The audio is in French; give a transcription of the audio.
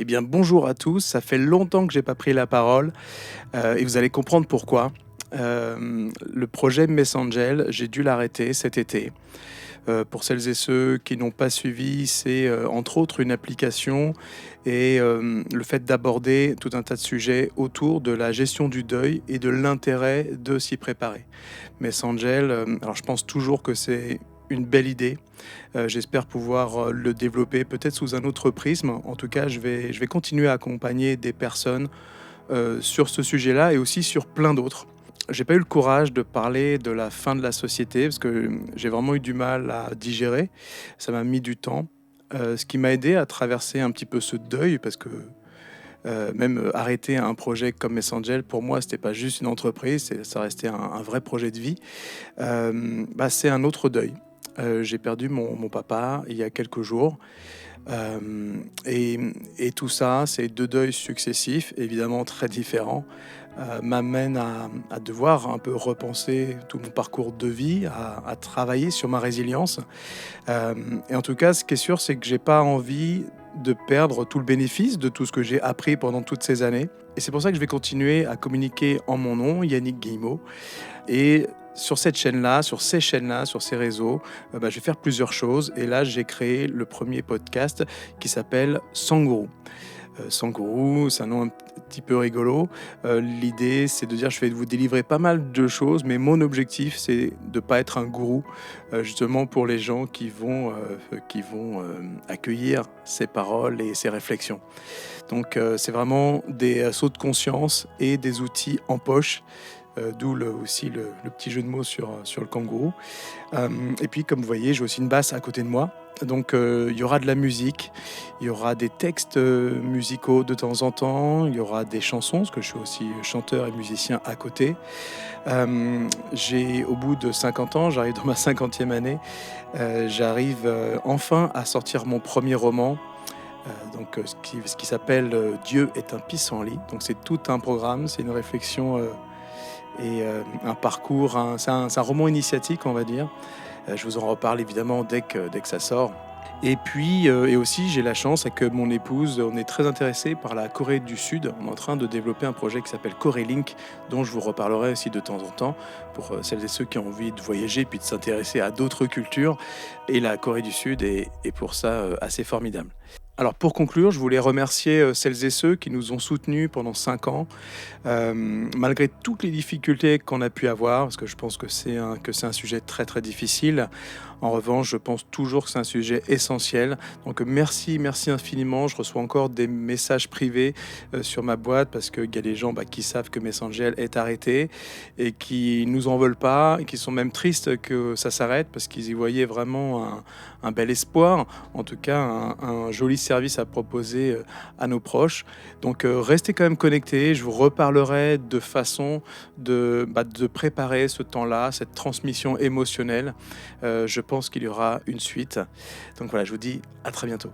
Eh bien, bonjour à tous. Ça fait longtemps que j'ai pas pris la parole et vous allez comprendre pourquoi. Le projet Messangel, j'ai dû l'arrêter cet été. Pour celles et ceux qui n'ont pas suivi, c'est entre autres une application et le fait d'aborder tout un tas de sujets autour de la gestion du deuil et de l'intérêt de s'y préparer. Messangel, alors je pense toujours que c'est une belle idée. J'espère pouvoir le développer peut-être sous un autre prisme. En tout cas, je vais continuer à accompagner des personnes sur ce sujet-là et aussi sur plein d'autres. J'ai pas eu le courage de parler de la fin de la société parce que j'ai vraiment eu du mal à digérer. Ça m'a mis du temps. Ce qui m'a aidé à traverser un petit peu ce deuil parce que même arrêter un projet comme Messangel, pour moi, c'était pas juste une entreprise, ça restait un vrai projet de vie. C'est un autre deuil. J'ai perdu mon papa il y a quelques jours. Et tout ça, ces deux deuils successifs, évidemment très différents, m'amènent à devoir un peu repenser tout mon parcours de vie, à travailler sur ma résilience. Et en tout cas, ce qui est sûr, c'est que j'ai pas envie de perdre tout le bénéfice de tout ce que j'ai appris pendant toutes ces années. Et c'est pour ça que je vais continuer à communiquer en mon nom, Yannick Guillemot. Et sur cette chaîne-là, sur ces chaînes-là, sur ces réseaux, je vais faire plusieurs choses. Et là, j'ai créé le premier podcast qui s'appelle Sangourou. Sangourou, c'est un nom un petit peu rigolo. L'idée, c'est de dire je vais vous délivrer pas mal de choses, mais mon objectif, c'est de ne pas être un gourou, justement pour les gens qui vont accueillir ces paroles et ces réflexions. Donc, c'est vraiment des sauts de conscience et des outils en poche. D'où aussi le petit jeu de mots sur le kangourou. Et puis, comme vous voyez, j'ai aussi une basse à côté de moi. Donc, il y aura de la musique, il y aura des textes musicaux de temps en temps, il y aura des chansons, parce que je suis aussi chanteur et musicien à côté. Au bout de 50 ans, j'arrive dans ma 50e année, j'arrive enfin à sortir mon premier roman. Ce qui s'appelle Dieu est un pissenlit. Donc, c'est tout un programme, c'est une réflexion et un parcours, c'est un roman initiatique, on va dire. Je vous en reparle évidemment dès que ça sort. Et puis, et aussi, j'ai la chance avec mon épouse, on est très intéressé par la Corée du Sud. On est en train de développer un projet qui s'appelle Corélink, dont je vous reparlerai aussi de temps en temps, pour celles et ceux qui ont envie de voyager puis de s'intéresser à d'autres cultures. Et la Corée du Sud est pour ça assez formidable. Alors pour conclure, je voulais remercier celles et ceux qui nous ont soutenus pendant 5 ans, malgré toutes les difficultés qu'on a pu avoir, parce que je pense que c'est un sujet très très difficile. En revanche, je pense toujours que c'est un sujet essentiel. Donc merci infiniment. Je reçois encore des messages privés sur ma boîte parce qu'il y a des gens qui savent que Messangel est arrêté et qui nous en veulent pas, et qui sont même tristes que ça s'arrête parce qu'ils y voyaient vraiment un bel espoir, en tout cas un joli service à proposer à nos proches. Donc restez quand même connectés, je vous reparlerai de façon de préparer ce temps-là, cette transmission émotionnelle. Je pense qu'il y aura une suite. Donc voilà, je vous dis à très bientôt.